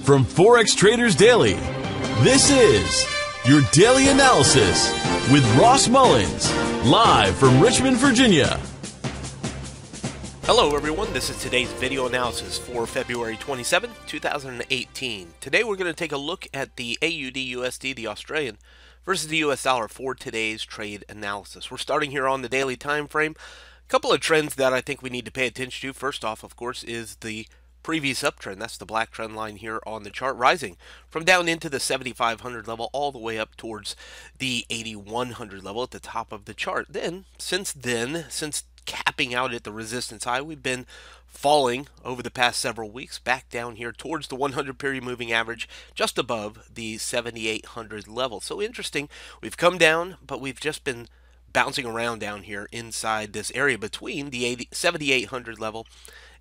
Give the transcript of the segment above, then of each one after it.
From Forex Traders Daily, this is your daily analysis with Ross Mullins, live from Richmond, Virginia. Hello everyone, this is today's video analysis for February 27, 2018. Today we're going to take a look at the AUDUSD, the Australian, versus the US dollar for today's trade analysis. We're starting here on the daily time frame. A couple of trends that I think we need to pay attention to. First off, of course, is the previous uptrend. That's the black trend line here on the chart, rising from down into the 7,500 level all the way up towards the 8,100 level at the top of the chart. Since capping out at the resistance high, we've been falling over the past several weeks back down here towards the 100 period moving average, just above the 7,800 level. So interesting, we've come down, but we've just been bouncing around down here inside this area between the 7,800 level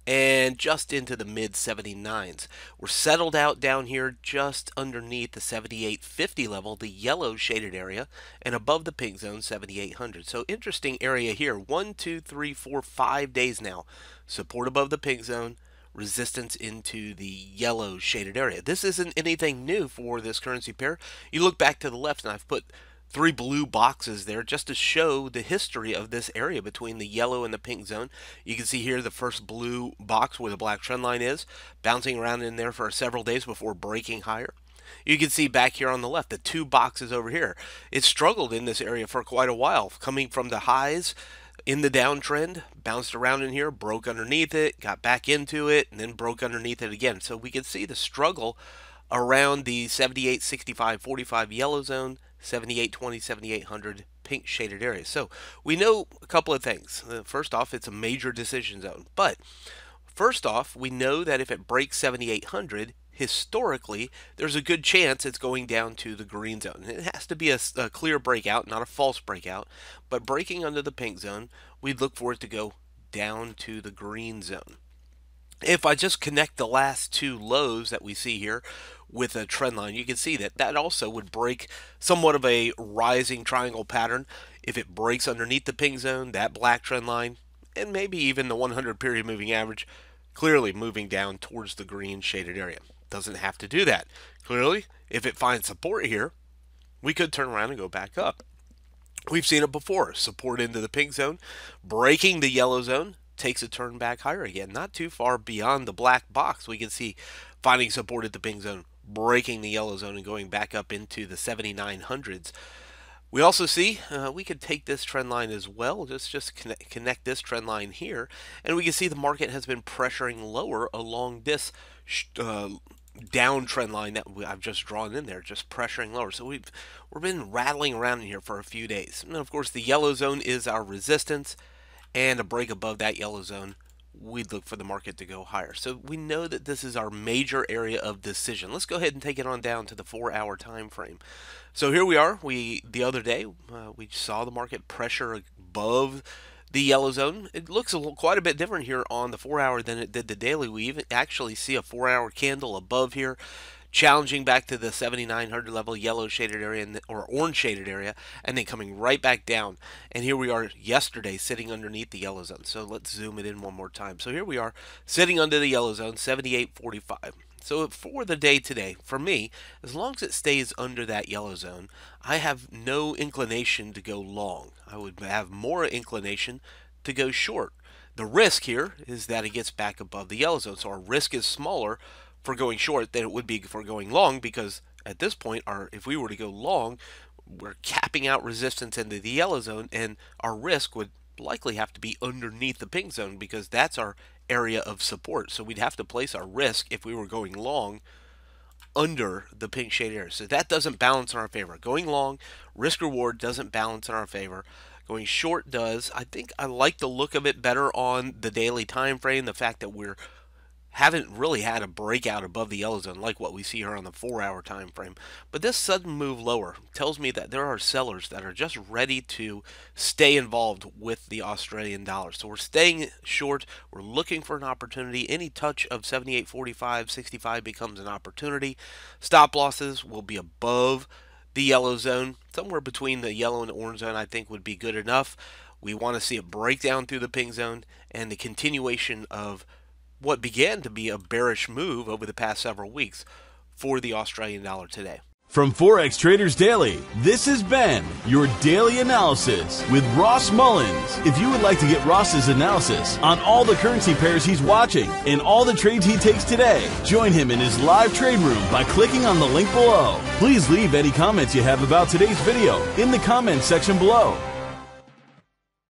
and just into the mid 79s. We're settled out down here just underneath the 7,850 level, the yellow shaded area, and above the pink zone, 7,800. So interesting area here. 1, 2, 3, 4, 5 days now. Support above the pink zone, resistance into the yellow shaded area. This isn't anything new for this currency pair. You look back to the left, and I've put 3 blue boxes there just to show the history of this area between the yellow and the pink zone. You can see here the first blue box where the black trend line is, bouncing around in there for several days before breaking higher. You can see back here on the left, the 2 boxes over here. It struggled in this area for quite a while, coming from the highs in the downtrend, bounced around in here, broke underneath it, got back into it, and then broke underneath it again. So we can see the struggle around the 78.65.45 yellow zone, 78.20, 7800 pink shaded area. So we know a couple of things. First off, it's a major decision zone. But first off, we know that if it breaks 7800, historically, there's a good chance it's going down to the green zone. It has to be a clear breakout, not a false breakout. But breaking under the pink zone, we'd look for it to go down to the green zone. If I just connect the last 2 lows that we see here with a trend line, you can see that that also would break somewhat of a rising triangle pattern. If it breaks underneath the pink zone, that black trend line, and maybe even the 100 period moving average, clearly moving down towards the green shaded area. Doesn't have to do that. Clearly, if it finds support here, we could turn around and go back up. We've seen it before. Support into the pink zone, breaking the yellow zone, takes a turn back higher again. Not too far beyond the black box, we can see finding support at the pink zone, breaking the yellow zone, and going back up into the 7900s. We also see we could take this trend line as well, just connect this trend line here, and we can see the market has been pressuring lower along this downtrend line that I've just drawn in there, just pressuring lower. So we've been rattling around in here for a few days. And of course, the yellow zone is our resistance, and a break above that yellow zone, we'd look for the market to go higher. So we know that this is our major area of decision. Let's go ahead and take it on down to the 4-hour time frame. So here we are. The other day we saw the market pressure above the yellow zone. It looks quite a bit different here on the 4-hour than it did the daily. We even actually see a 4-hour candle above here, challenging back to the 7,900 level yellow shaded area or orange shaded area, and then coming right back down. And here we are yesterday sitting underneath the yellow zone. So let's zoom it in one more time. So here we are sitting under the yellow zone, 78.45. So for the day today, for me, as long as it stays under that yellow zone, I have no inclination to go long. I would have more inclination to go short. The risk here is that it gets back above the yellow zone. So our risk is smaller for going short than it would be for going long, because at this point, if we were to go long, we're capping out resistance into the yellow zone, and our risk would likely have to be underneath the pink zone, because that's our area of support. So we'd have to place our risk if we were going long under the pink shade area. So that doesn't balance in our favor. Going long, risk reward doesn't balance in our favor. Going short does. I think I like the look of it better on the daily time frame. The fact that we haven't really had a breakout above the yellow zone like what we see here on the 4-hour time frame. But this sudden move lower tells me that there are sellers that are just ready to stay involved with the Australian dollar. So we're staying short. We're looking for an opportunity. Any touch of 78.45, 65 becomes an opportunity. Stop losses will be above the yellow zone. Somewhere between the yellow and the orange zone I think would be good enough. We want to see it break down through the pink zone and the continuation of what began to be a bearish move over the past several weeks. for the Australian dollar today. From Forex Traders Daily, this has been your daily analysis with Ross Mullins. If you would like to get Ross's analysis on all the currency pairs he's watching and all the trades he takes today, join him in his live trade room by clicking on the link below. Please leave any comments you have about today's video in the comments section below.